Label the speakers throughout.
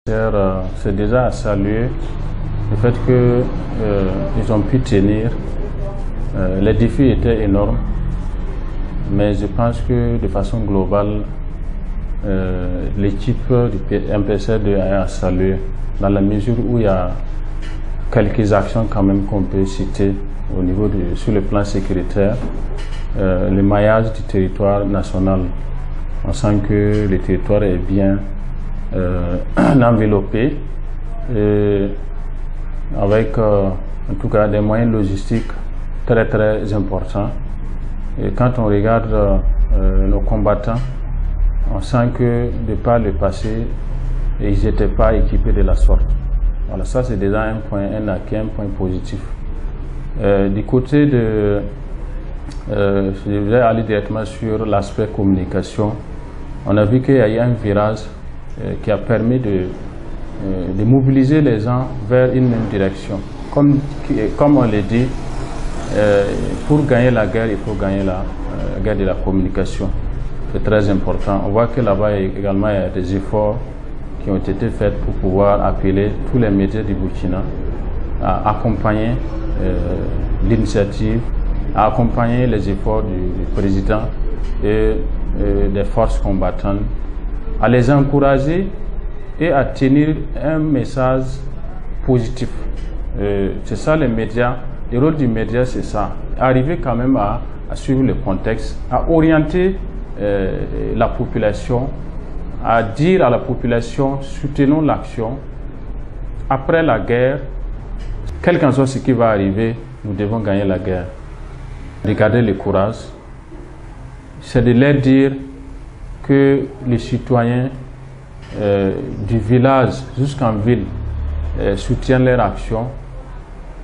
Speaker 1: C'est déjà à saluer le fait qu'ils ont pu tenir. Les défis étaient énormes, mais je pense que de façon globale, l'équipe du MPC2 est à saluer dans la mesure où il y a quelques actions quand même qu'on peut citer au niveau sur le plan sécuritaire. Le maillage du territoire national, on sent que le territoire est bien enveloppé avec en tout cas des moyens logistiques très importants. Et quand on regarde nos combattants, on sent que de par le passé, ils n'étaient pas équipés de la sorte. Voilà, ça c'est déjà un point positif. Du côté de, je vais aller directement sur l'aspect communication. On a vu qu'il y a eu un virage qui a permis de mobiliser les gens vers une même direction. Comme on l'a dit, pour gagner la guerre, il faut gagner la guerre de la communication. C'est très important. On voit que là-bas également il y a des efforts qui ont été faits pour pouvoir appeler tous les médias du Burkina à accompagner l'initiative, à accompagner les efforts du président et des forces combattantes, à les encourager et à tenir un message positif. C'est ça les médias. Le rôle du média, c'est ça. Arriver quand même à suivre le contexte, à orienter la population, à dire à la population, soutenons l'action. Après la guerre, quel qu'en soit ce qui va arriver, nous devons gagner la guerre. Regardez le courage. C'est de leur dire que les citoyens du village jusqu'en ville soutiennent leur action.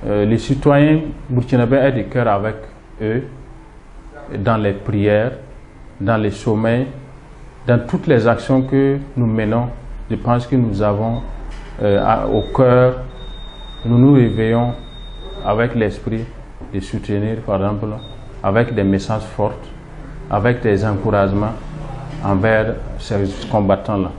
Speaker 1: Les citoyens burkinabés aient du cœur avec eux dans les prières, dans les sommets, dans toutes les actions que nous menons. Je pense que nous avons au cœur, nous nous réveillons avec l'esprit de soutenir, par exemple, avec des messages forts, avec des encouragements envers ces combattants-là.